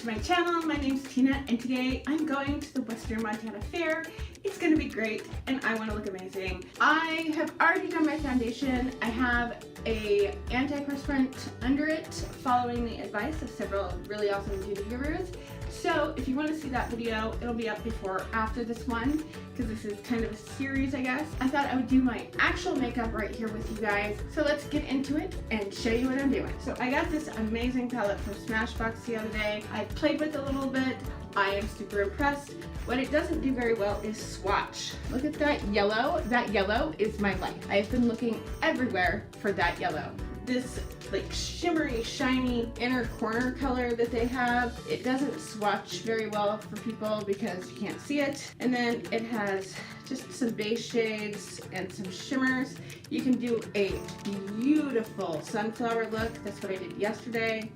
to my channel. My name's Tina and today I'm going to the Western Montana Fair. It's gonna be great and I want to look amazing. I have already done my foundation. I have a antiperspirant under it following the advice of several really awesome beauty gurus. So if you want to see that video, it'll be up before or after this one because this is kind of a series, I guess. I thought I would do my actual makeup right here with you guys. So let's get into it and show you what I'm doing. So I got this amazing palette from Smashbox the other day. I played with it a little bit. I am super impressed. What it doesn't do very well is swatch. Look at that yellow. That yellow is my life. I have been looking everywhere for that yellow. This like shimmery, shiny inner corner color that they have, it doesn't swatch very well for people because you can't see it. And then it has just some base shades and some shimmers. You can do a beautiful sunflower look. That's what I did yesterday.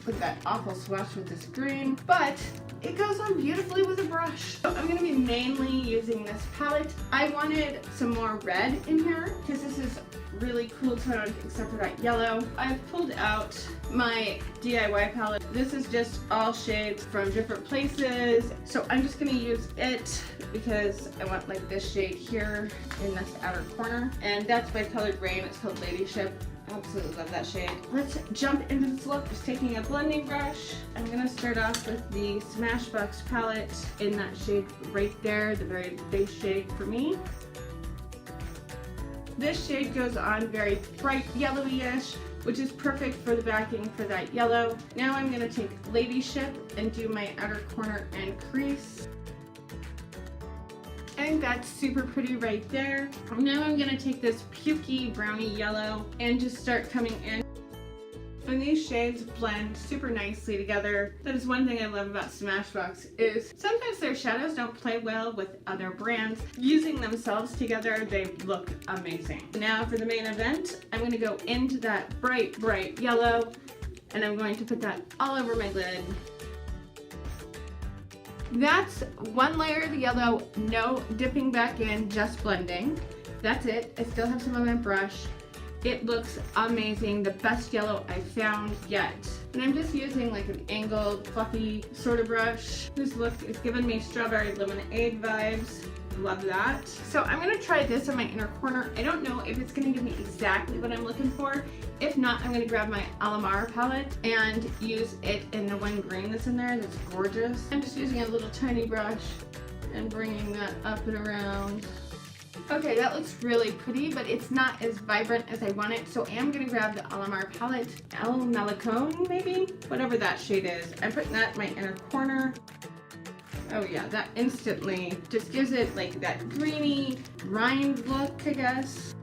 Put that awful swatch with this green, but it goes on beautifully with a brush. So I'm gonna be mainly using this palette. I wanted some more red in here because this is really cool tone except for that yellow. I've pulled out my DIY palette. This is just all shades from different places. So I'm just gonna use it because I want like this shade here in this outer corner. And that's by Colored Rain. It's called Ladyship. Absolutely love that shade. Let's jump into this look. Just taking a blending brush. I'm gonna start off with the Smashbox palette in that shade right there, the very base shade for me. This shade goes on very bright yellowy-ish, which is perfect for the backing for that yellow. Now I'm gonna take Ladyship and do my outer corner and crease. I think that's super pretty right there. Now I'm gonna take this pukey browny yellow and just start coming in. And these shades blend super nicely together. That is one thing I love about Smashbox is sometimes their shadows don't play well with other brands. Using themselves together, they look amazing. Now for the main event, I'm gonna go into that bright, bright yellow and I'm going to put that all over my lid. That's one layer of the yellow, no dipping back in, just blending. That's it. I still have some on my brush. It looks amazing, the best yellow I've found yet. And I'm just using like an angled, fluffy sort of brush. This look is giving me strawberry lemonade vibes. Love that. So I'm gonna try this in my inner corner. I don't know if it's gonna give me exactly what I'm looking for. If not, I'm gonna grab my Alamar palette and use it in the one green that's in there that's gorgeous. I'm just using a little tiny brush and bringing that up and around. Okay, that looks really pretty, but it's not as vibrant as I want it, so I am going to grab the Alamar palette, El Malecon maybe? Whatever that shade is. I'm putting that in my inner corner. Oh yeah, that instantly just gives it like that greeny rind look, I guess.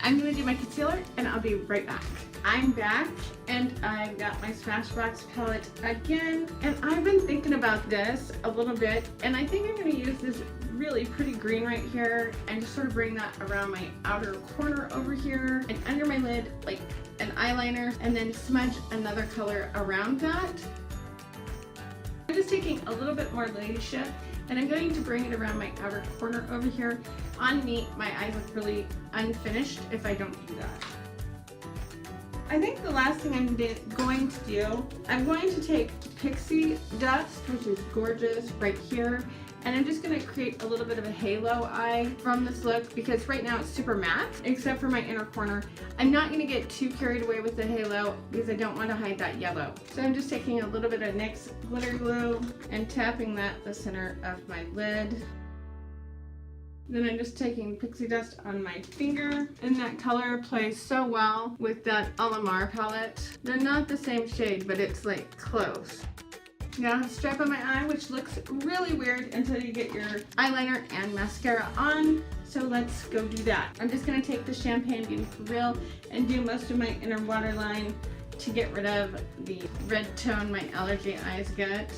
I'm going to do my concealer and I'll be right back. I'm back and I've got my Smashbox palette again, and I've been thinking about this a little bit, and I think I'm going to use this really pretty green right here and just sort of bring that around my outer corner over here and under my lid like an eyeliner, and then smudge another color around that. I'm just taking a little bit more Ladyship and I'm going to bring it around my outer corner over here. On me, my eyes look really unfinished if I don't do that. I think the last thing I'm going to do, I'm going to take Pixie Dust, which is gorgeous right here, and I'm just going to create a little bit of a halo eye from this look because right now it's super matte, except for my inner corner. I'm not going to get too carried away with the halo because I don't want to hide that yellow. So I'm just taking a little bit of NYX glitter glue and tapping that the center of my lid. Then I'm just taking Pixie Dust on my finger, and that color plays so well with that Alamar palette. They're not the same shade, but it's like close. Now I have a stripe on my eye, which looks really weird until you get your eyeliner and mascara on. So let's go do that. I'm just gonna take the Champagne Beauty For Real and do most of my inner waterline to get rid of the red tone my allergy eyes get.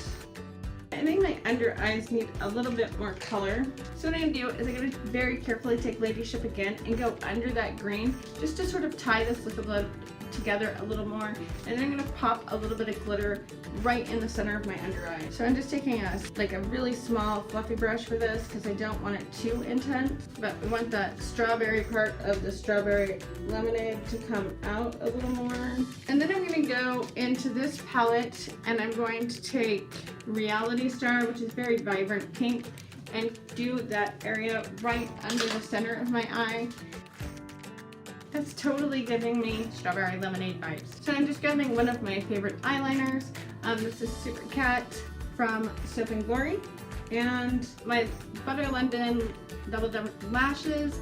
I think my under eyes need a little bit more color. So what I'm gonna do is I'm gonna very carefully take Ladyship again and go under that green just to sort of tie this look a little together a little more. And then I'm going to pop a little bit of glitter right in the center of my under eye. So I'm just taking a really small fluffy brush for this because I don't want it too intense. But we want that strawberry part of the strawberry lemonade to come out a little more. And then I'm going to go into this palette and I'm going to take Reality Star, which is very vibrant pink, and do that area right under the center of my eye. That's totally giving me strawberry lemonade vibes. So I'm just grabbing one of my favorite eyeliners. This is Super Cat from Soap & Glory, and my Butter London Double Lashes.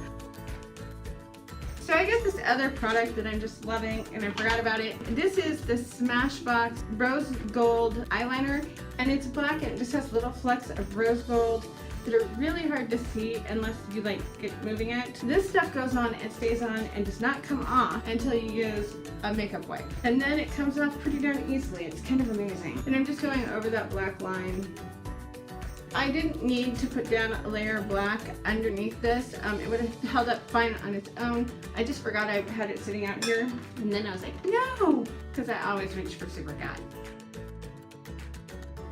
So I got this other product that I'm just loving and I forgot about it. This is the Smashbox Rose Gold Eyeliner, and it's black and it just has little flecks of rose gold that are really hard to see unless you get moving it. This stuff goes on and stays on and does not come off until you use a makeup wipe. And then it comes off pretty darn easily. It's kind of amazing. And I'm just going over that black line. I didn't need to put down a layer of black underneath this. It would have held up fine on its own. I just forgot I had it sitting out here. And then I was like, no, because I always reach for Super Cat.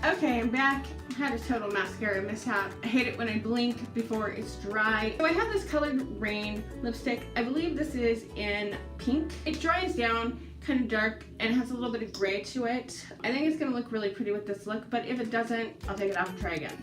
Okay, I'm back. I had a total mascara mishap. I hate it when I blink before it's dry. So I have this colored Rain lipstick. I believe this is in pink. It dries down kind of dark and has a little bit of gray to it. I think it's gonna look really pretty with this look, but if it doesn't, I'll take it off and try again.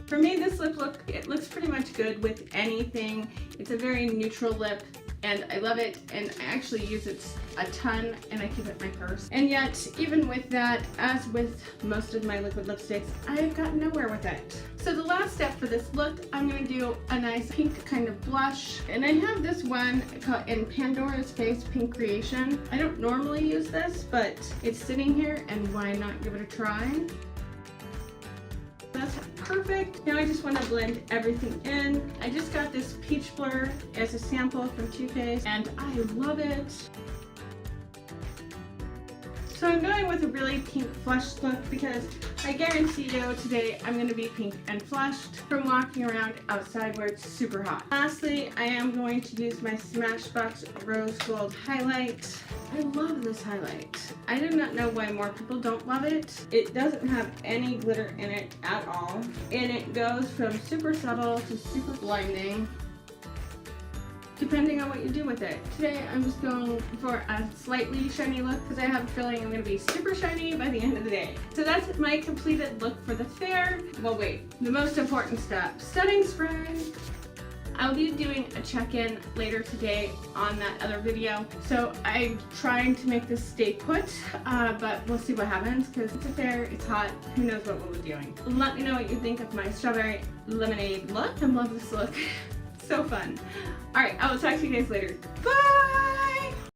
For me, this lip look, it looks pretty much good with anything. It's a very neutral lip and I love it, and I actually use it a ton and I keep it in my purse. And yet, even with that, as with most of my liquid lipsticks, I've gotten nowhere with it. So the last step for this look, I'm gonna do a nice pink kind of blush. And I have this one called in Pandora's Face Pink Creation. I don't normally use this, but it's sitting here and why not give it a try? That's perfect. Now I just want to blend everything in. I just got this Peach Blur as a sample from Too Faced and I love it. So I'm going with a really pink flushed look because I guarantee you today I'm going to be pink and flushed from walking around outside where it's super hot. Lastly, I am going to use my Smashbox Rose Gold highlight. I love this highlight. I do not know why more people don't love it. It doesn't have any glitter in it at all. And it goes from super subtle to super blinding, depending on what you do with it. Today I'm just going for a slightly shiny look because I have a feeling I'm going to be super shiny by the end of the day. So that's my completed look for the fair. Well wait, the most important step, setting spray. I'll be doing a check-in later today on that other video. So I'm trying to make this stay put, but we'll see what happens because it's a fair, it's hot, who knows what we'll be doing. Let me know what you think of my strawberry lemonade look. I love this look. So fun. Alright, I will talk to you guys later. Bye!